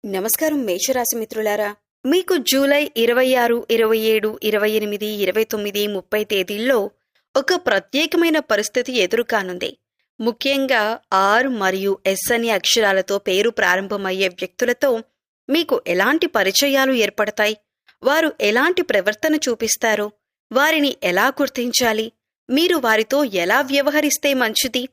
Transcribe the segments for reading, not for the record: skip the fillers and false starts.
నమస్కారం మేషరాశి మిత్రులారా, మీకు జూలై 26, 27, 28, 29, 30 తేదీల్లో ఒక ప్రత్యేకమైన పరిస్థితి ఎదురుకానుంది. ముఖ్యంగా ఆర్ మరియు ఎస్ అనే అక్షరాలతో పేరు ప్రారంభమయ్యే వ్యక్తులతో మీకు ఎలాంటి పరిచయాలు ఏర్పడతాయి, వారు ఎలాంటి ప్రవర్తన చూపిస్తారో, వారిని ఎలా గుర్తించాలి, మీరు వారితో ఎలా వ్యవహరిస్తే మంచిది,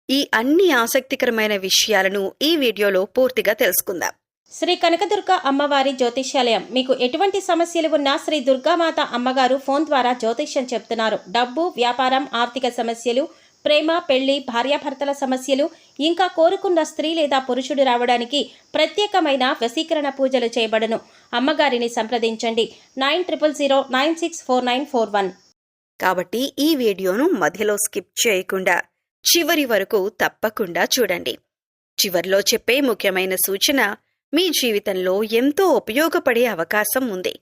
ఈ అన్ని ఆసక్తికరమైన విషయాలను ఈ వీడియోలో పూర్తిగా తెలుసుకుందాం. శ్రీ కనకదుర్గ అమ్మవారి జ్యోతిష్యాలయం. మీకు ఎటువంటి సమస్యలు ఉన్నా శ్రీ దుర్గామాత అమ్మగారు ఫోన్ ద్వారా జ్యోతిష్యం చెప్తున్నారు. డబ్బు, వ్యాపారం, ఆర్థిక సమస్యలు, ప్రేమ, పెళ్లి, భార్యాభర్తల సమస్యలు, ఇంకా కోరుకున్న స్త్రీ లేదా పురుషుడు రావడానికి ప్రత్యేకమైన వశీకరణ పూజలు చేయబడును. అమ్మగారిని సంప్రదించండి 9000964941. కాబట్టి ఈ వీడియోను మధ్యలో స్కిప్ చేయకుండా చివరి వరకు తప్పకుండా చూడండి. చివర్లో చెప్పే ముఖ్యమైన సూచన మీ జీవితంలో ఎంతో ఉపయోగపడే అవకాశం ఉంది.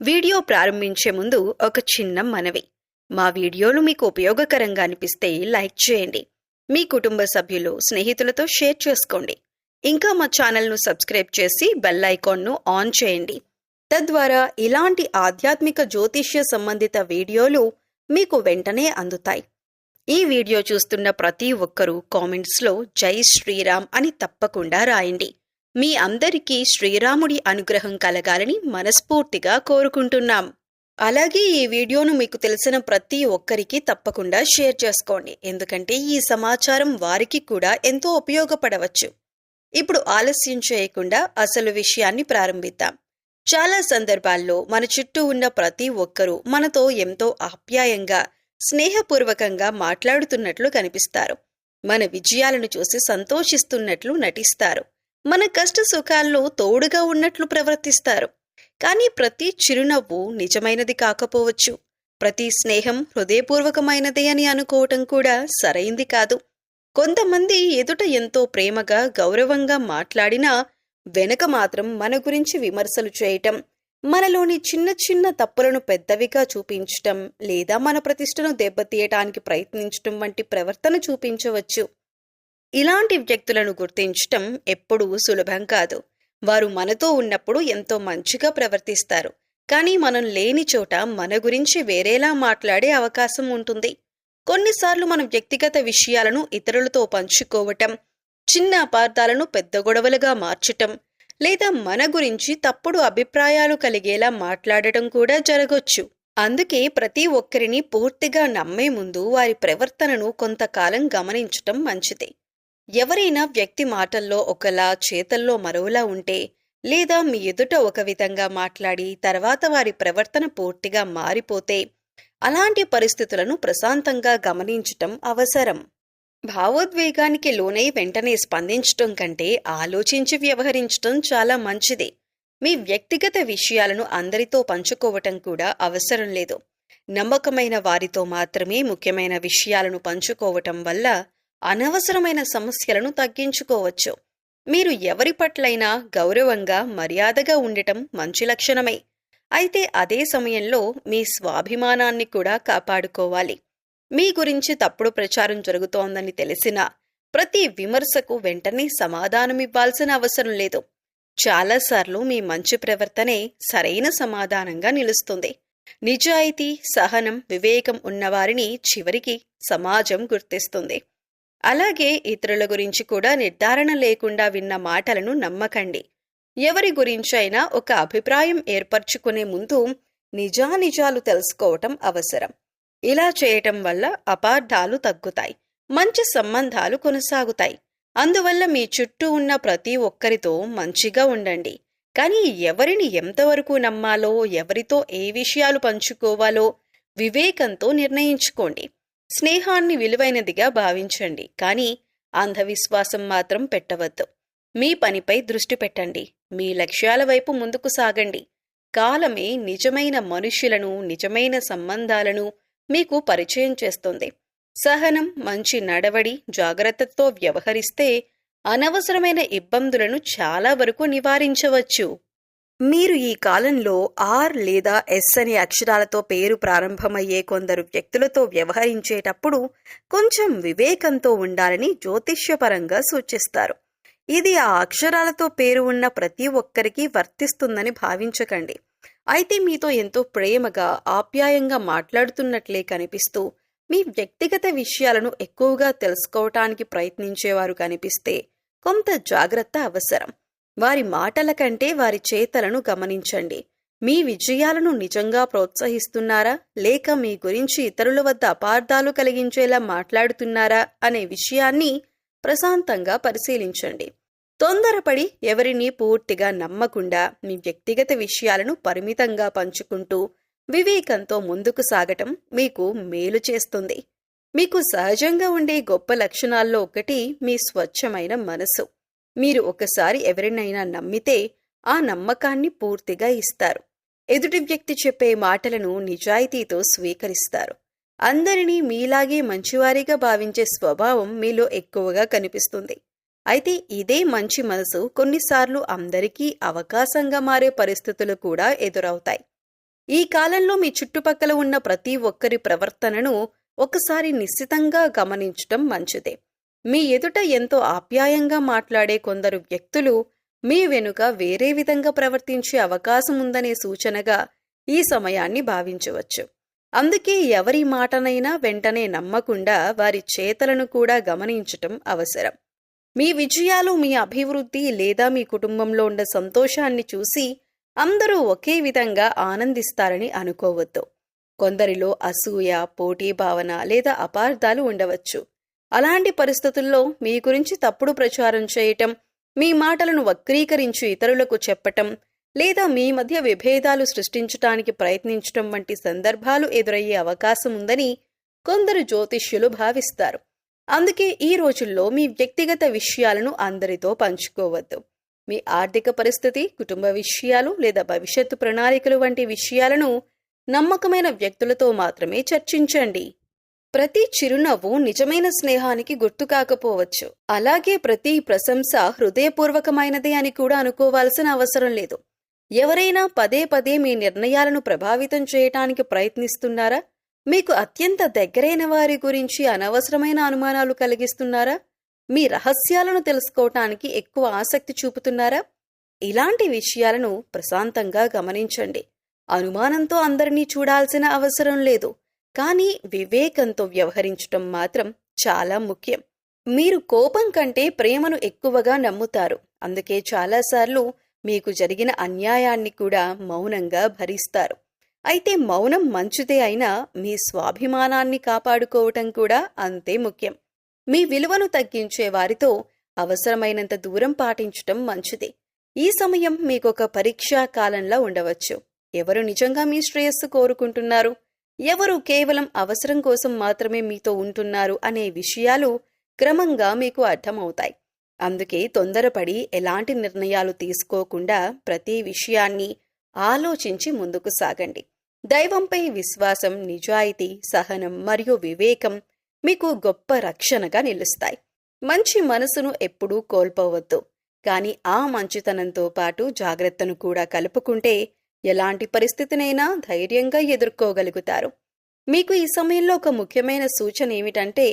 వీడియో ప్రారంభించే ముందు ఒక చిన్న మనవి. మా వీడియోలు మీకు ఉపయోగకరంగా అనిపిస్తే లైక్ చేయండి. మీ కుటుంబ సభ్యులు, స్నేహితులతో షేర్ చేసుకోండి. ఇంకా మా ఛానల్ను సబ్స్క్రైబ్ చేసి బెల్ ఐకాన్ను ఆన్ చేయండి. తద్వారా ఇలాంటి ఆధ్యాత్మిక జ్యోతిష్య సంబంధిత వీడియోలు మీకు వెంటనే అందుతాయి. ఈ వీడియో చూస్తున్న ప్రతి ఒక్కరూ కామెంట్స్లో జై శ్రీరామ్ అని తప్పకుండా రాయండి. మీ అందరికీ శ్రీరాముడి అనుగ్రహం కలగాలని మనస్ఫూర్తిగా కోరుకుంటున్నాం. అలాగే ఈ వీడియోను మీకు తెలిసిన ప్రతి ఒక్కరికి తప్పకుండా షేర్ చేసుకోండి, ఎందుకంటే ఈ సమాచారం వారికి కూడా ఎంతో ఉపయోగపడవచ్చు. ఇప్పుడు ఆలస్యం చేయకుండా అసలు విషయాన్ని ప్రారంభిద్దాం. చాలా సందర్భాల్లో మన చుట్టూ ఉన్న ప్రతి ఒక్కరూ మనతో ఎంతో ఆప్యాయంగా, స్నేహపూర్వకంగా మాట్లాడుతున్నట్లు కనిపిస్తారు. మన విజయాలను చూసి సంతోషిస్తున్నట్లు నటిస్తారు. మన కష్ట సుఖాల్లో తోడుగా ఉన్నట్లు ప్రవర్తిస్తారు. కానీ ప్రతి చిరునవ్వు నిజమైనది కాకపోవచ్చు. ప్రతి స్నేహం హృదయపూర్వకమైనదే అని అనుకోవటం కూడా సరైంది కాదు. కొంతమంది ఎదుట ఎంతో ప్రేమగా, గౌరవంగా మాట్లాడినా వెనుక మాత్రం మన గురించి విమర్శలు చేయటం, మనలోని చిన్న చిన్న తప్పులను పెద్దవిగా చూపించటం, లేదా మన ప్రతిష్టను దెబ్బతీయటానికి ప్రయత్నించటం వంటి ప్రవర్తన చూపించవచ్చు. ఇలాంటి వ్యక్తులను గుర్తించటం ఎప్పుడూ సులభం కాదు. వారు మనతో ఉన్నప్పుడు ఎంతో మంచిగా ప్రవర్తిస్తారు, కానీ మనం లేని చోట మన గురించి వేరేలా మాట్లాడే అవకాశం ఉంటుంది. కొన్నిసార్లు మన వ్యక్తిగత విషయాలను ఇతరులతో పంచుకోవటం, చిన్న అపార్థాలను పెద్ద గొడవలుగా మార్చటం, లేదా మన గురించి తప్పుడు అభిప్రాయాలు కలిగేలా మాట్లాడటం కూడా జరగొచ్చు. అందుకే ప్రతి ఒక్కరిని పూర్తిగా నమ్మే ముందు వారి ప్రవర్తనను కొంతకాలం గమనించటం మంచిది. ఎవరైనా వ్యక్తి మాటల్లో ఒకలా, చేతల్లో మరోలా ఉంటే, లేదా మీ ఎదుట ఒక విధంగా మాట్లాడి తర్వాత వారి ప్రవర్తన పూర్తిగా మారిపోతే, అలాంటి పరిస్థితులను ప్రశాంతంగా గమనించటం అవసరం. భావోద్వేగానికి లోనై వెంటనే స్పందించటం కంటే ఆలోచించి వ్యవహరించటం చాలా మంచిది. మీ వ్యక్తిగత విషయాలను అందరితో పంచుకోవటం కూడా అవసరం లేదు. నమ్మకమైన వారితో మాత్రమే ముఖ్యమైన విషయాలను పంచుకోవటం వల్ల అనవసరమైన సమస్యలను తగ్గించుకోవచ్చు. మీరు ఎవరి పట్లైనా గౌరవంగా, మర్యాదగా ఉండటం మంచి లక్షణమే. అయితే అదే సమయంలో మీ స్వాభిమానాన్ని కూడా కాపాడుకోవాలి. మీ గురించి తప్పుడు ప్రచారం జరుగుతోందని తెలిసినా ప్రతి విమర్శకు వెంటనే సమాధానమివ్వాల్సిన అవసరం లేదు. చాలాసార్లు మీ మంచి ప్రవర్తనే సరైన సమాధానంగా నిలుస్తుంది. నిజాయితీ, సహనం, వివేకం ఉన్నవారిని చివరికి సమాజం గుర్తిస్తుంది. అలాగే ఇతరుల గురించి కూడా నిర్ధారణ లేకుండా విన్న మాటలను నమ్మకండి. ఎవరి గురించైనా ఒక అభిప్రాయం ఏర్పరచుకునే ముందు నిజానిజాలు తెలుసుకోవటం అవసరం. ఇలా చేయటం వల్ల అపార్థాలు తగ్గుతాయి, మంచి సంబంధాలు కొనసాగుతాయి. అందువల్ల మీ చుట్టూ ఉన్న ప్రతి ఒక్కరితో మంచిగా ఉండండి. కానీ ఎవరిని ఎంతవరకు నమ్మాలో, ఎవరితో ఏ విషయాలు పంచుకోవాలో వివేకంతో నిర్ణయించుకోండి. స్నేహాన్ని విలువైనదిగా భావించండి, కానీ అంధవిశ్వాసం మాత్రం పెట్టవద్దు. మీ పనిపై దృష్టి పెట్టండి. మీ లక్ష్యాల వైపు ముందుకు సాగండి. కాలమే నిజమైన మనుష్యులను, నిజమైన సంబంధాలను మీకు పరిచయం చేస్తుంది. సహనం, మంచి నడవడి, జాగ్రత్తతో వ్యవహరిస్తే అనవసరమైన ఇబ్బందులను చాలా వరకు నివారించవచ్చు. మీరు ఈ కాలంలో ఆర్ లేదా ఎస్ అనే అక్షరాలతో పేరు ప్రారంభమయ్యే కొందరు వ్యక్తులతో వ్యవహరించేటప్పుడు కొంచెం వివేకంతో ఉండాలని జ్యోతిష్యపరంగా సూచిస్తారు. ఇది ఆ అక్షరాలతో పేరు ఉన్న ప్రతి ఒక్కరికి వర్తిస్తుందని భావించకండి. అయితే మీతో ఎంతో ప్రేమగా, ఆప్యాయంగా మాట్లాడుతున్నట్లే కనిపిస్తూ, మీ వ్యక్తిగత విషయాలను ఎక్కువగా తెలుసుకోవటానికి ప్రయత్నించేవారు కనిపిస్తే కొంత జాగ్రత్త అవసరం. వారి మాటల కంటే వారి చేతలను గమనించండి. మీ విజయాలను నిజంగా ప్రోత్సహిస్తున్నారా, లేక మీ గురించి ఇతరుల వద్ద అపార్థాలు కలిగించేలా మాట్లాడుతున్నారా అనే విషయాన్ని ప్రశాంతంగా పరిశీలించండి. తొందరపడి ఎవరినీ పూర్తిగా నమ్మకుండా మీ వ్యక్తిగత విషయాలను పరిమితంగా పంచుకుంటూ వివేకంతో ముందుకు సాగటం మీకు మేలు చేస్తుంది. మీకు సహజంగా ఉండే గొప్ప లక్షణాల్లో ఒకటి మీ స్వచ్ఛమైన మనసు. మీరు ఒకసారి ఎవరినైనా నమ్మితే ఆ నమ్మకాన్ని పూర్తిగా ఇస్తారు. ఎదుటి వ్యక్తి చెప్పే మాటలను నిజాయితీతో స్వీకరిస్తారు. అందరినీ మీలాగే మంచివారిగా భావించే స్వభావం మీలో ఎక్కువగా కనిపిస్తుంది. అయితే ఇదే మంచి మనసు కొన్నిసార్లు అందరికీ అవకాశంగా మారే పరిస్థితులు కూడా ఎదురవుతాయి. ఈ కాలంలో మీ చుట్టుపక్కల ఉన్న ప్రతి ఒక్కరి ప్రవర్తనను ఒకసారి నిశ్చితంగా గమనించటం మంచిదే. మీ ఎదుట ఎంతో ఆప్యాయంగా మాట్లాడే కొందరు వ్యక్తులు మీ వెనుక వేరే విధంగా ప్రవర్తించే అవకాశం ఉందనే సూచనగా ఈ సమయాన్ని భావించవచ్చు. అందుకే ఎవరి మాటనైనా వెంటనే నమ్మకుండా వారి చేతలను కూడా గమనించటం అవసరం. మీ విజయాలు, మీ అభివృద్ధి లేదా మీ కుటుంబంలో ఉన్న సంతోషాన్ని చూసి అందరూ ఒకే విధంగా ఆనందిస్తారని అనుకోవద్దు. కొందరిలో అసూయ, పోటీ భావన లేదా అపార్థాలు ఉండవచ్చు. అలాంటి పరిస్థితుల్లో మీ గురించి తప్పుడు ప్రచారం చేయటం, మీ మాటలను వక్రీకరించి ఇతరులకు చెప్పటం లేదా మీ మధ్య విభేదాలు సృష్టించటానికి ప్రయత్నించటం వంటి సందర్భాలు ఎదురయ్యే అవకాశం ఉందని కొందరు జ్యోతిష్యులు భావిస్తారు. అందుకే ఈ రోజుల్లో మీ వ్యక్తిగత విషయాలను అందరితో పంచుకోవద్దు. మీ ఆర్థిక పరిస్థితి, కుటుంబ విషయాలు లేదా భవిష్యత్తు ప్రణాళికలు వంటి విషయాలను నమ్మకమైన వ్యక్తులతో మాత్రమే చర్చించండి. ప్రతి చిరునవ్వు నిజమైన స్నేహానికి గుర్తు కాకపోవచ్చు. అలాగే ప్రతి ప్రశంస హృదయపూర్వకమైనదే అని కూడా అనుకోవాల్సిన అవసరం లేదు. ఎవరైనా పదే పదే మీ నిర్ణయాలను ప్రభావితం చేయటానికి ప్రయత్నిస్తున్నారా? మీకు అత్యంత దగ్గరైన వారి గురించి అనవసరమైన అనుమానాలు కలిగిస్తున్నారా? మీ రహస్యాలను తెలుసుకోవటానికి ఎక్కువ ఆసక్తి చూపుతున్నారా? ఇలాంటి విషయాలను ప్రశాంతంగా గమనించండి. అనుమానంతో అందరినీ చూడాల్సిన అవసరం లేదు, కానీ వివేకంతో వ్యవహరించటం మాత్రం చాలా ముఖ్యం. మీరు కోపం కంటే ప్రేమను ఎక్కువగా నమ్ముతారు. అందుకే చాలాసార్లు మీకు జరిగిన అన్యాయాన్ని కూడా మౌనంగా భరిస్తారు. అయితే మౌనం మంచిదే అయినా మీ స్వాభిమానాన్ని కాపాడుకోవటం కూడా అంతే ముఖ్యం. మీ విలువను తగ్గించే వారితో అవసరమైనంత దూరం పాటించటం మంచిది. ఈ సమయం మీకొక పరీక్షా కాలంలా ఉండవచ్చు. ఎవరు నిజంగా మీ శ్రేయస్సు కోరుకుంటున్నారు, ఎవరు కేవలం అవసరం కోసం మాత్రమే మీతో ఉంటున్నారు అనే విషయాలు క్రమంగా మీకు అర్థమవుతాయి. అందుకే తొందరపడి ఎలాంటి నిర్ణయాలు తీసుకోకుండా ప్రతి విషయాన్ని ఆలోచించి ముందుకు సాగండి. దైవంపై విశ్వాసం, నిజాయితీ, సహనం మరియు వివేకం మీకు గొప్ప రక్షణగా నిలుస్తాయి. మంచి మనసును ఎప్పుడూ కోల్పోవద్దు, కానీ ఆ మంచితనంతో పాటు జాగ్రత్తను కూడా కలుపుకుంటే ఎలాంటి పరిస్థితినైనా ధైర్యంగా ఎదుర్కోగలుగుతారు. మీకు ఈ సమయంలో ఒక ముఖ్యమైన సూచన ఏమిటంటే,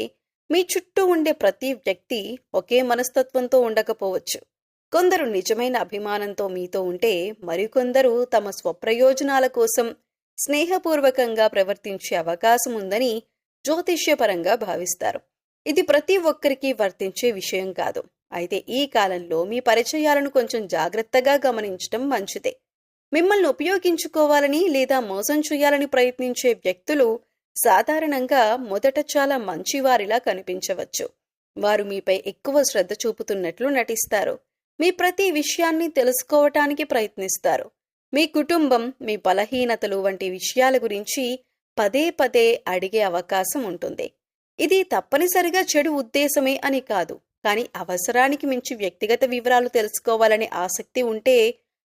మీ చుట్టూ ఉండే ప్రతి వ్యక్తి ఒకే మనస్తత్వంతో ఉండకపోవచ్చు. కొందరు నిజమైన అభిమానంతో మీతో ఉంటే, మరికొందరు తమ స్వప్రయోజనాల కోసం స్నేహపూర్వకంగా ప్రవర్తించే అవకాశం ఉందని జ్యోతిష్యపరంగా భావిస్తారు. ఇది ప్రతి ఒక్కరికి వర్తించే విషయం కాదు. అయితే ఈ కాలంలో మీ పరిచయాలను కొంచెం జాగ్రత్తగా గమనించటం మంచిదే. మిమ్మల్ని ఉపయోగించుకోవాలని లేదా మోసం చేయాలని ప్రయత్నించే వ్యక్తులు సాధారణంగా మొదట చాలా మంచివారిలా కనిపించవచ్చు. వారు మీపై ఎక్కువ శ్రద్ధ చూపుతున్నట్లు నటిస్తారు. మీ ప్రతి విషయాన్ని తెలుసుకోవటానికి ప్రయత్నిస్తారు. మీ కుటుంబం, మీ బలహీనతలు వంటి విషయాల గురించి పదే పదే అడిగే అవకాశం ఉంటుంది. ఇది తప్పనిసరిగా చెడు ఉద్దేశమే అని కాదు, కానీ అవసరానికి మించి వ్యక్తిగత వివరాలు తెలుసుకోవాలనే ఆసక్తి ఉంటే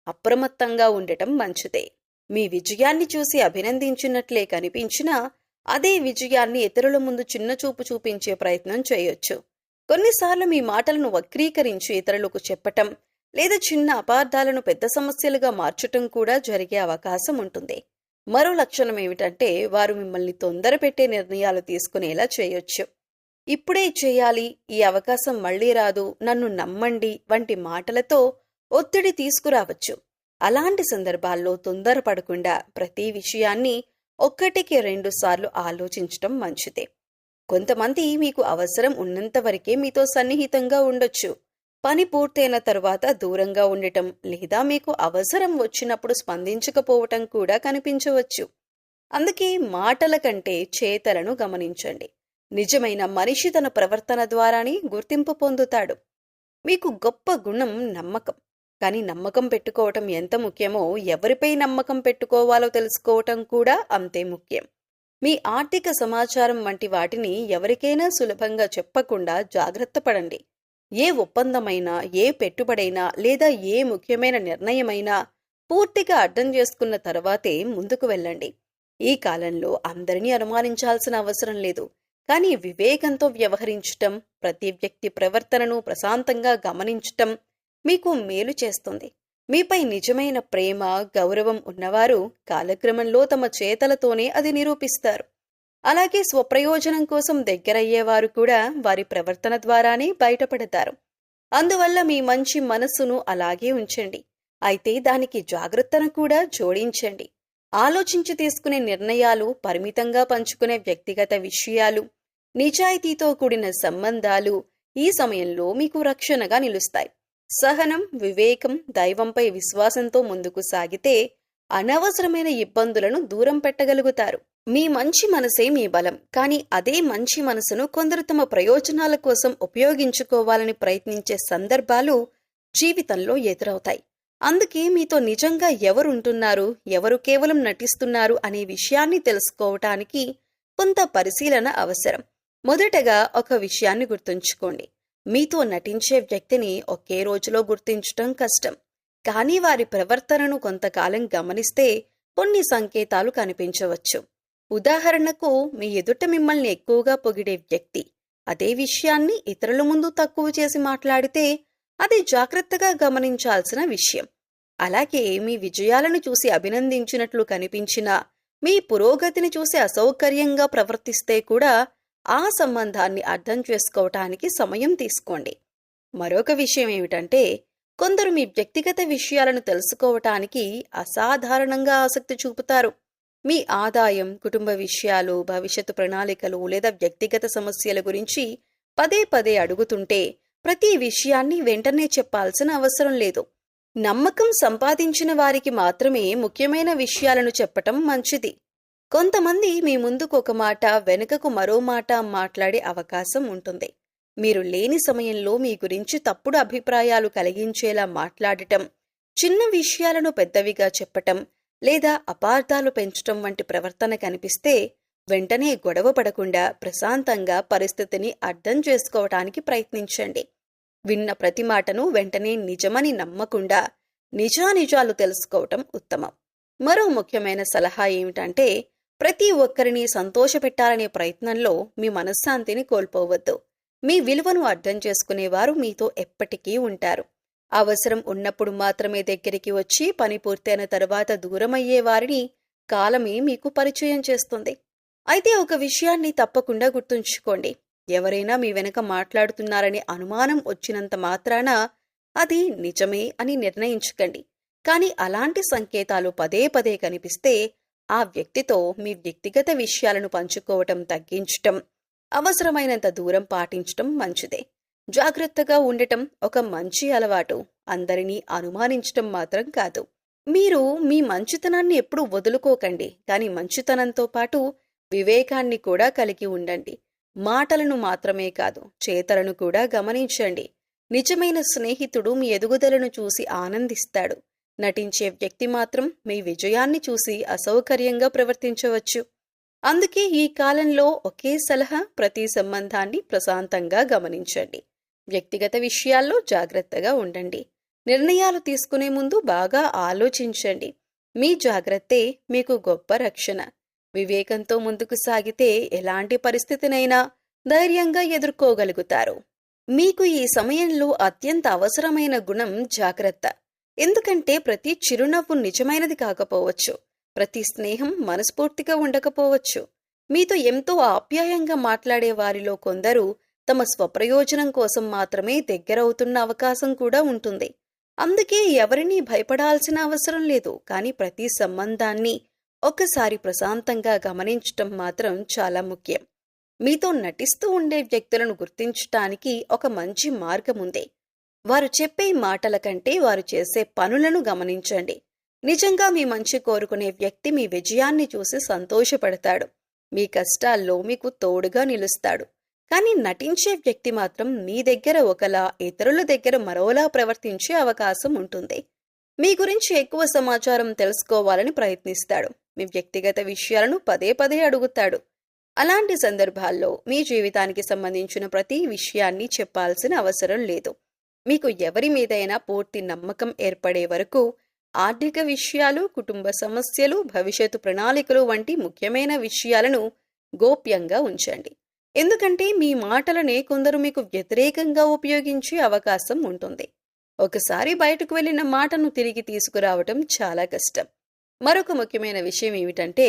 అప్రమత్తంగా ఉండటం మంచిదే. మీ విజయాన్ని చూసి అభినందించినట్లే కనిపించినా అదే విజయాన్ని ఇతరుల ముందు చిన్నచూపు చూపించే ప్రయత్నం చేయొచ్చు. కొన్నిసార్లు మీ మాటలను వక్రీకరించి ఇతరులకు చెప్పటం లేదా చిన్న అపార్థాలను పెద్ద సమస్యలుగా మార్చటం కూడా జరిగే అవకాశం ఉంటుంది. మరో లక్షణం ఏమిటంటే, వారు మిమ్మల్ని తొందర పెట్టే నిర్ణయాలు తీసుకునేలా చేయొచ్చు. ఇప్పుడే చేయాలి, ఈ అవకాశం మళ్ళీ రాదు, నన్ను నమ్మండి వంటి మాటలతో ఒత్తిడి తీసుకురావచ్చు. అలాంటి సందర్భాల్లో తొందరపడకుండా ప్రతి విషయాన్ని ఒక్కటికి 2 సార్లు ఆలోచించటం మంచిదే. కొంతమంది మీకు అవసరం ఉన్నంత వరకే మీతో సన్నిహితంగా ఉండొచ్చు. పని పూర్తయిన తరువాత దూరంగా ఉండటం లేదా మీకు అవసరం వచ్చినప్పుడు స్పందించకపోవటం కూడా కనిపించవచ్చు. అందుకే మాటల కంటే చేతలను గమనించండి. నిజమైన మనిషి తన ప్రవర్తన ద్వారానే గుర్తింపు పొందుతాడు. మీకు గొప్ప గుణం నమ్మకం. కానీ నమ్మకం పెట్టుకోవటం ఎంత ముఖ్యమో ఎవరిపై నమ్మకం పెట్టుకోవాలో తెలుసుకోవటం కూడా అంతే ముఖ్యం. మీ ఆర్థిక సమాచారం వంటి వాటిని ఎవరికైనా సులభంగా చెప్పకుండా జాగ్రత్త పడండి. ఏ ఒప్పందమైనా, ఏ పెట్టుబడైనా లేదా ఏ ముఖ్యమైన నిర్ణయమైనా పూర్తిగా అర్థం చేసుకున్న తర్వాతే ముందుకు వెళ్ళండి. ఈ కాలంలో అందరినీ అనుమానించాల్సిన అవసరం లేదు. కానీ వివేకంతో వ్యవహరించటం, ప్రతి వ్యక్తి ప్రవర్తనను ప్రశాంతంగా గమనించటం మీకు మేలు చేస్తుంది. మీపై నిజమైన ప్రేమ, గౌరవం ఉన్నవారు కాలక్రమంలో తమ చేతలతోనే అది నిరూపిస్తారు. అలాగే స్వప్రయోజనం కోసం దగ్గరయ్యేవారు కూడా వారి ప్రవర్తన ద్వారానే బయటపడతారు. అందువల్ల మీ మంచి మనస్సును అలాగే ఉంచండి. అయితే దానికి జాగ్రత్తను కూడా జోడించండి. ఆలోచించి తీసుకునే నిర్ణయాలు, పరిమితంగా పంచుకునే వ్యక్తిగత విషయాలు, నిజాయితీతో కూడిన సంబంధాలు ఈ సమయంలో మీకు రక్షణగా నిలుస్తాయి. సహనం, వివేకం, దైవంపై విశ్వాసంతో ముందుకు సాగితే అనవసరమైన ఇబ్బందులను దూరం పెట్టగలుగుతారు. మీ మంచి మనసే మీ బలం. కానీ అదే మంచి మనసును కొందరు తమ ప్రయోజనాల కోసం ఉపయోగించుకోవాలని ప్రయత్నించే సందర్భాలు జీవితంలో ఎదురవుతాయి. అందుకే మీతో నిజంగా ఎవరుంటున్నారు, ఎవరు కేవలం నటిస్తున్నారు అనే విషయాన్ని తెలుసుకోవటానికి కొంత పరిశీలన అవసరం. మొదటగా ఒక విషయాన్ని గుర్తుంచుకోండి. మీతో నటించే వ్యక్తిని ఒకే రోజులో గుర్తించటం కష్టం. కానీ వారి ప్రవర్తనను కొంతకాలం గమనిస్తే కొన్ని సంకేతాలు కనిపించవచ్చు. ఉదాహరణకు, మీ ఎదుట మిమ్మల్ని ఎక్కువగా పొగిడే వ్యక్తి అదే విషయాన్ని ఇతరుల ముందు తక్కువ చేసి మాట్లాడితే అది జాగ్రత్తగా గమనించాల్సిన విషయం. అలాగే మీ విజయాలను చూసి అభినందించినట్లు కనిపించినా, మీ పురోగతిని చూసి అసౌకర్యంగా ప్రవర్తిస్తే కూడా ఆ సంబంధాన్ని అర్థం చేసుకోవటానికి సమయం తీసుకోండి. మరొక విషయం ఏమిటంటే, కొందరు మీ వ్యక్తిగత విషయాలను తెలుసుకోవటానికి అసాధారణంగా ఆసక్తి చూపుతారు. మీ ఆదాయం, కుటుంబ విషయాలు, భవిష్యత్తు ప్రణాళికలు లేదా వ్యక్తిగత సమస్యల గురించి పదే పదే అడుగుతుంటే ప్రతి విషయాన్ని వెంటనే చెప్పాల్సిన అవసరం లేదు. నమ్మకం సంపాదించిన వారికి మాత్రమే ముఖ్యమైన విషయాలను చెప్పటం మంచిది. కొంతమంది మీ ముందుకు ఒక మాట, వెనుకకు మరో మాట మాట్లాడే అవకాశం ఉంటుంది. మీరు లేని సమయంలో మీ గురించి తప్పుడు అభిప్రాయాలు కలిగించేలా మాట్లాడటం, చిన్న విషయాలను పెద్దవిగా చెప్పటం లేదా అపార్థాలు పెంచటం వంటి ప్రవర్తన కనిపిస్తే వెంటనే గొడవ పడకుండా ప్రశాంతంగా పరిస్థితిని అర్థం చేసుకోవటానికి ప్రయత్నించండి. విన్న ప్రతి మాటను వెంటనే నిజమని నమ్మకుండా నిజానిజాలు తెలుసుకోవటం ఉత్తమం. మరో ముఖ్యమైన సలహా ఏమిటంటే, ప్రతి ఒక్కరిని సంతోషపెట్టాలనే ప్రయత్నంలో మీ మనశ్శాంతిని కోల్పోవద్దు. మీ విలువను అర్థం చేసుకునేవారు మీతో ఎప్పటికీ ఉంటారు. అవసరం ఉన్నప్పుడు మాత్రమే దగ్గరికి వచ్చి పని పూర్తయిన తరువాత దూరమయ్యే వారిని కాలమే మీకు పరిచయం చేస్తుంది. అయితే ఒక విషయాన్ని తప్పకుండా గుర్తుంచుకోండి. ఎవరైనా మీ వెనక మాట్లాడుతున్నారనే అనుమానం వచ్చినంత మాత్రాన అది నిజమే అని నిర్ణయించకండి. కానీ అలాంటి సంకేతాలు పదే పదే కనిపిస్తే ఆ వ్యక్తితో మీ వ్యక్తిగత విషయాలను పంచుకోవటం తగ్గించటం, అవసరమైనంత దూరం పాటించటం మంచిదే. జాగ్రత్తగా ఉండటం ఒక మంచి అలవాటు, అందరినీ అనుమానించటం మాత్రం కాదు. మీరు మీ మంచితనాన్ని ఎప్పుడూ వదులుకోకండి, కానీ మంచితనంతో పాటు వివేకాన్ని కూడా కలిగి ఉండండి. మాటలను మాత్రమే కాదు, చేతలను కూడా గమనించండి. నిజమైన స్నేహితుడు మీ ఎదుగుదలను చూసి ఆనందిస్తాడు. నటించే వ్యక్తి మాత్రం మీ విజయాన్ని చూసి అసౌకర్యంగా ప్రవర్తించవచ్చు. అందుకే ఈ కాలంలో ఒకే సలహా, ప్రతి సంబంధాన్ని ప్రశాంతంగా గమనించండి. వ్యక్తిగత విషయాల్లో జాగ్రత్తగా ఉండండి. నిర్ణయాలు తీసుకునే ముందు బాగా ఆలోచించండి. మీ జాగ్రత్తే మీకు గొప్ప రక్షణ. వివేకంతో ముందుకు సాగితే ఎలాంటి పరిస్థితినైనా ధైర్యంగా ఎదుర్కోగలుగుతారు. మీకు ఈ సమయంలో అత్యంత అవసరమైన గుణం జాగ్రత్త. ఎందుకంటే ప్రతి చిరునవ్వు నిజమైనది కాకపోవచ్చు, ప్రతి స్నేహం మనస్ఫూర్తిగా ఉండకపోవచ్చు. మీతో ఎంతో ఆప్యాయంగా మాట్లాడే వారిలో కొందరు తమ స్వప్రయోజనం కోసం మాత్రమే దగ్గరవుతున్న అవకాశం కూడా ఉంటుంది. అందుకే ఎవరినీ భయపడాల్సిన అవసరం లేదు. కానీ ప్రతి సంబంధాన్ని ఒక్కసారి ప్రశాంతంగా గమనించటం మాత్రం చాలా ముఖ్యం. మీతో నటిస్తూ ఉండే వ్యక్తులను గుర్తించటానికి ఒక మంచి మార్గముంది. వారు చెప్పే మాటల కంటే వారు చేసే పనులను గమనించండి. నిజంగా మీ మంచి కోరుకునే వ్యక్తి మీ విజయాన్ని చూసి సంతోషపడతాడు. మీ కష్టాల్లో మీకు తోడుగా నిలుస్తాడు. కానీ నటించే వ్యక్తి మాత్రం మీ దగ్గర ఒకలా, ఇతరుల దగ్గర మరోలా ప్రవర్తించే అవకాశం ఉంటుంది. మీ గురించి ఎక్కువ సమాచారం తెలుసుకోవాలని ప్రయత్నిస్తాడు. మీ వ్యక్తిగత విషయాలను పదే పదే అడుగుతాడు. అలాంటి సందర్భాల్లో మీ జీవితానికి సంబంధించిన ప్రతి విషయాన్ని చెప్పాల్సిన అవసరం లేదు. మీకు ఎవరి మీదైనా పూర్తి నమ్మకం ఏర్పడే వరకు ఆర్థిక విషయాలు, కుటుంబ సమస్యలు, భవిష్యత్తు ప్రణాళికలు వంటి ముఖ్యమైన విషయాలను గోప్యంగా ఉంచండి. ఎందుకంటే మీ మాటలనే కొందరు మీకు వ్యతిరేకంగా ఉపయోగించే అవకాశం ఉంటుంది. ఒకసారి బయటకు వెళ్లిన మాటను తిరిగి తీసుకురావటం చాలా కష్టం. మరొక ముఖ్యమైన విషయం ఏమిటంటే,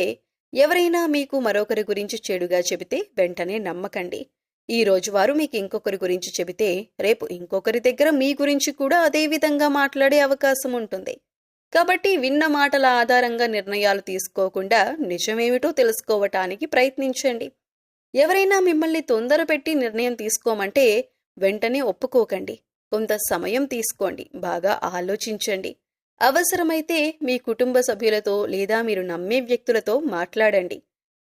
ఎవరైనా మీకు మరొకరి గురించి చెడుగా చెబితే వెంటనే నమ్మకండి. ఈ రోజు వారు మీకు ఇంకొకరి గురించి చెబితే రేపు ఇంకొకరి దగ్గర మీ గురించి కూడా అదే విధంగా మాట్లాడే అవకాశం ఉంటుంది. కాబట్టి విన్న మాటల ఆధారంగా నిర్ణయాలు తీసుకోకుండా నిజమేమిటో తెలుసుకోవటానికి ప్రయత్నించండి. ఎవరైనా మిమ్మల్ని తొందరపెట్టి నిర్ణయం తీసుకోమంటే వెంటనే ఒప్పుకోకండి. కొంత సమయం తీసుకోండి. బాగా ఆలోచించండి. అవసరమైతే మీ కుటుంబ సభ్యులతో లేదా మీరు నమ్మే వ్యక్తులతో మాట్లాడండి.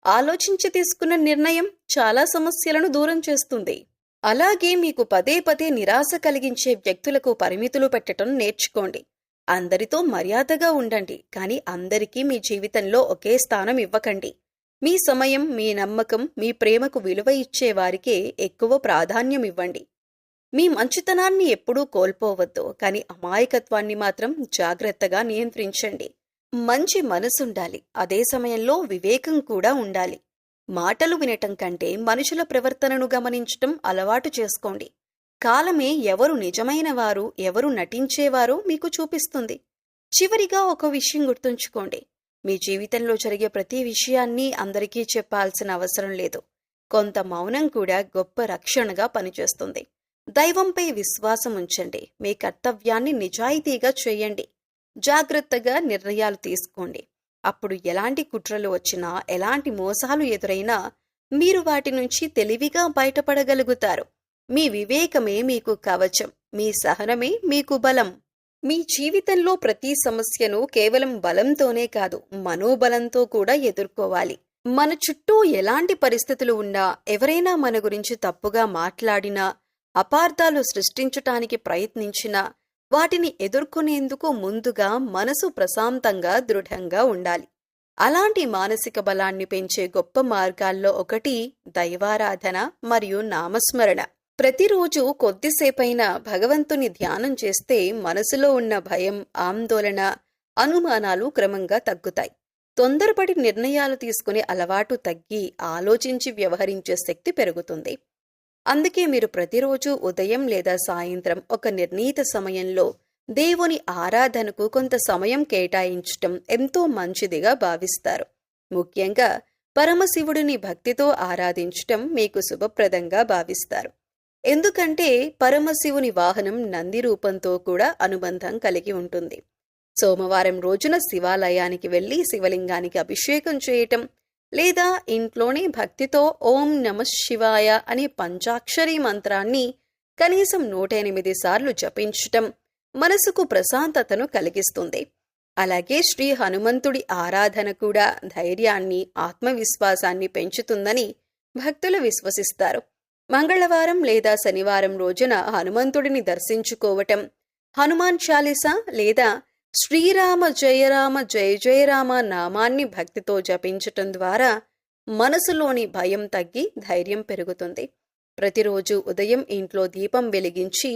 ఆలోచించి తీసుకున్న నిర్ణయం చాలా సమస్యలను దూరం చేస్తుంది. అలాగే మీకు పదే పదే నిరాశ కలిగించే వ్యక్తులకు పరిమితులు పెట్టడం నేర్చుకోండి. అందరితో మర్యాదగా ఉండండి. కానీ అందరికీ మీ జీవితంలో ఒకే స్థానం ఇవ్వకండి. మీ సమయం, మీ నమ్మకం, మీ ప్రేమకు విలువ ఇచ్చే వారికే ఎక్కువ ప్రాధాన్యం ఇవ్వండి. మీ మంచితనాన్ని ఎప్పుడూ కోల్పోవద్దు. కానీ అమాయకత్వాన్ని మాత్రం జాగ్రత్తగా నియంత్రించండి. మంచి మనసుండాలి. అదే సమయంలో వివేకం కూడా ఉండాలి. మాటలు వినటం కంటే మనుషుల ప్రవర్తనను గమనించటం అలవాటు చేసుకోండి. కాలమే ఎవరు నిజమైన వారు, ఎవరు నటించేవారో మీకు చూపిస్తుంది. చివరిగా ఒక విషయం గుర్తుంచుకోండి. మీ జీవితంలో జరిగే ప్రతి విషయాన్ని అందరికీ చెప్పాల్సిన అవసరం లేదు. కొంత మౌనం కూడా గొప్ప రక్షణగా పనిచేస్తుంది. దైవంపై విశ్వాసం ఉంచండి. మీ కర్తవ్యాన్ని నిజాయితీగా చేయండి. జాగ్రత్తగా నిర్ణయాలు తీసుకోండి. అప్పుడు ఎలాంటి కుట్రలు వచ్చినా, ఎలాంటి మోసాలు ఎదురైనా మీరు వాటి నుంచి తెలివిగా బయటపడగలుగుతారు. మీ వివేకమే మీకు కవచం. మీ సహనమే మీకు బలం. మీ జీవితంలో ప్రతి సమస్యను కేవలం బలంతోనే కాదు, మనోబలంతో కూడా ఎదుర్కోవాలి. మన చుట్టూ ఎలాంటి పరిస్థితులు ఉన్నా, ఎవరైనా మన గురించి తప్పుగా మాట్లాడినా, అపార్థాలు సృష్టించటానికి ప్రయత్నించినా, వాటిని ఎదుర్కొనేందుకు ముందుగా మనసు ప్రశాంతంగా, దృఢంగా ఉండాలి. అలాంటి మానసిక బలాన్ని పెంచే గొప్ప మార్గాల్లో ఒకటి దైవారాధన మరియు నామస్మరణ. ప్రతిరోజు కొద్దిసేపైనా భగవంతుని ధ్యానం చేస్తే మనసులో ఉన్న భయం, ఆందోళన, అనుమానాలు క్రమంగా తగ్గుతాయి. తొందరపడి నిర్ణయాలు తీసుకునే అలవాటు తగ్గి ఆలోచించి వ్యవహరించే శక్తి పెరుగుతుంది. అందుకే మీరు ప్రతిరోజు ఉదయం లేదా సాయంత్రం ఒక నిర్ణీత సమయంలో దేవుని ఆరాధనకు కొంత సమయం కేటాయించటం ఎంతో మంచిదిగా భావిస్తారు. ముఖ్యంగా పరమశివుడిని భక్తితో ఆరాధించటం మీకు శుభప్రదంగా భావిస్తారు. ఎందుకంటే పరమశివుని వాహనం నంది రూపంతో కూడా అనుబంధం కలిగి ఉంటుంది. సోమవారం రోజున శివాలయానికి వెళ్లి శివలింగానికి అభిషేకం చేయటం, లేదా ఇంట్లోనే భక్తితో ఓం నమః శివాయ అనే పంచాక్షరీ మంత్రాన్ని కనీసం 108 సార్లు జపించటం మనసుకు ప్రశాంతతను కలిగిస్తుంది. అలాగే శ్రీ హనుమంతుడి ఆరాధన కూడా ధైర్యాన్ని, ఆత్మవిశ్వాసాన్ని పెంచుతుందని భక్తులు విశ్వసిస్తారు. మంగళవారం లేదా శనివారం రోజున హనుమంతుడిని దర్శించుకోవటం, హనుమాన్ చాలీసా లేదా శ్రీరామ జయరామ జయ జయరామ నామాన్ని భక్తితో జపించటం ద్వారా మనసులోని భయం తగ్గి ధైర్యం పెరుగుతుంది. ప్రతిరోజు ఉదయం ఇంట్లో దీపం వెలిగించి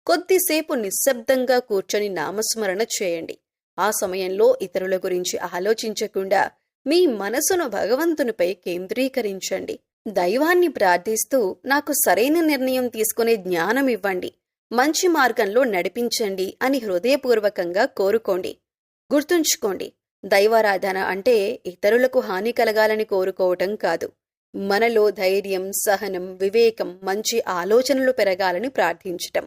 కొద్దిసేపు నిశ్శబ్దంగా కూర్చొని నామస్మరణ చేయండి. ఆ సమయంలో ఇతరుల గురించి ఆలోచించకుండా మీ మనసును భగవంతునిపై కేంద్రీకరించండి. దైవాన్ని ప్రార్థిస్తూ నాకు సరైన నిర్ణయం తీసుకునే జ్ఞానం ఇవ్వండి, మంచి మార్గంలో నడిపించండి అని హృదయపూర్వకంగా కోరుకోండి. గుర్తుంచుకోండి, దైవారాధన అంటే ఇతరులకు హాని కలగాలని కోరుకోవటం కాదు. మనలో ధైర్యం, సహనం, వివేకం, మంచి ఆలోచనలు పెరగాలని ప్రార్థించటం.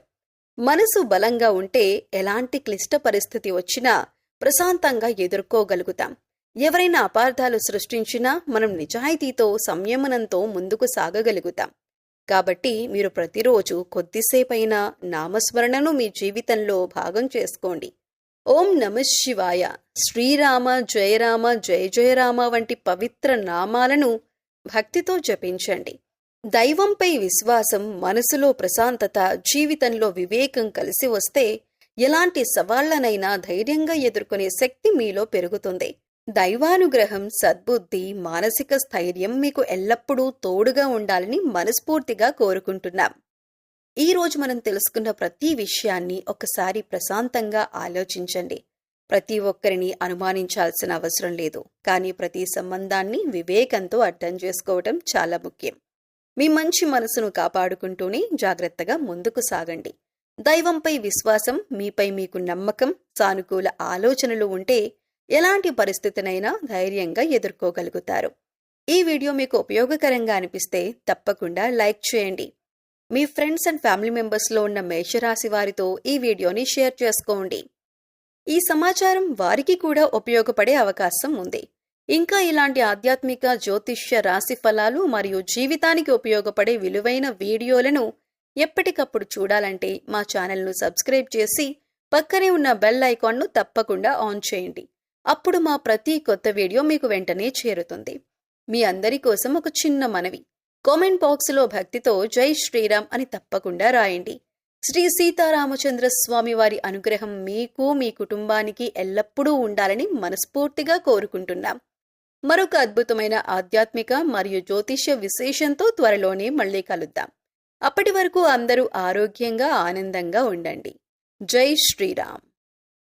మనసు బలంగా ఉంటే ఎలాంటి క్లిష్ట పరిస్థితి వచ్చినా ప్రశాంతంగా ఎదుర్కోగలుగుతాం. ఎవరైనా అపార్థాలు సృష్టించినా మనం నిజాయితీతో, సంయమనంతో ముందుకు సాగగలుగుతాం. కాబట్టి మీరు ప్రతిరోజు కొద్దిసేపైనా నామస్మరణను మీ జీవితంలో భాగం చేసుకోండి. ఓం నమః శివాయ, శ్రీరామ, జయరామ, జయ జయరామ వంటి పవిత్ర నామాలను భక్తితో జపించండి. దైవంపై విశ్వాసం, మనసులో ప్రశాంతత, జీవితంలో వివేకం కలిసి వస్తే ఎలాంటి సవాళ్లనైనా ధైర్యంగా ఎదుర్కొనే శక్తి మీలో పెరుగుతుంది. దైవానుగ్రహం, సద్బుద్ధి, మానసిక స్థైర్యం మీకు ఎల్లప్పుడూ తోడుగా ఉండాలని మనస్ఫూర్తిగా కోరుకుంటున్నాం. ఈ రోజు మనం తెలుసుకున్న ప్రతి విషయాన్ని ఒకసారి ప్రశాంతంగా ఆలోచించండి. ప్రతి ఒక్కరిని అనుమానించాల్సిన అవసరం లేదు, కానీ ప్రతి సంబంధాన్ని వివేకంతో అర్థం చేసుకోవటం చాలా ముఖ్యం. మీ మంచి మనసును కాపాడుకుంటూనే జాగ్రత్తగా ముందుకు సాగండి. దైవంపై విశ్వాసం, మీపై మీకు నమ్మకం, సానుకూల ఆలోచనలు ఉంటే ఎలాంటి పరిస్థితినైనా ధైర్యంగా ఎదుర్కోగలుగుతారు. ఈ వీడియో మీకు ఉపయోగకరంగా అనిపిస్తే తప్పకుండా లైక్ చేయండి. మీ ఫ్రెండ్స్ అండ్ ఫ్యామిలీ మెంబర్స్లో ఉన్న మేషరాశి వారితో ఈ వీడియోని షేర్ చేసుకోండి. ఈ సమాచారం వారికి కూడా ఉపయోగపడే అవకాశం ఉంది. ఇంకా ఇలాంటి ఆధ్యాత్మిక, జ్యోతిష్య, రాశి ఫలాలు మరియు జీవితానికి ఉపయోగపడే విలువైన వీడియోలను ఎప్పటికప్పుడు చూడాలంటే మా ఛానల్ను సబ్స్క్రైబ్ చేసి పక్కనే ఉన్న బెల్ ఐకాన్ను తప్పకుండా ఆన్ చేయండి. అప్పుడు మా ప్రతి కొత్త వీడియో మీకు వెంటనే చేరుతుంది. మీ అందరి కోసం ఒక చిన్న మనవి. కామెంట్ బాక్స్లో భక్తితో జై శ్రీరామ్ అని తప్పకుండా రాయండి. శ్రీ సీతారామచంద్ర స్వామి వారి అనుగ్రహం మీకు, మీ కుటుంబానికి ఎల్లప్పుడూ ఉండాలని మనస్ఫూర్తిగా కోరుకుంటున్నాం. మరొక అద్భుతమైన ఆధ్యాత్మిక మరియు జ్యోతిష్య విశేషంతో త్వరలోనే మళ్ళీ కలుద్దాం. అప్పటి వరకు అందరూ ఆరోగ్యంగా, ఆనందంగా ఉండండి. జై శ్రీరామ్.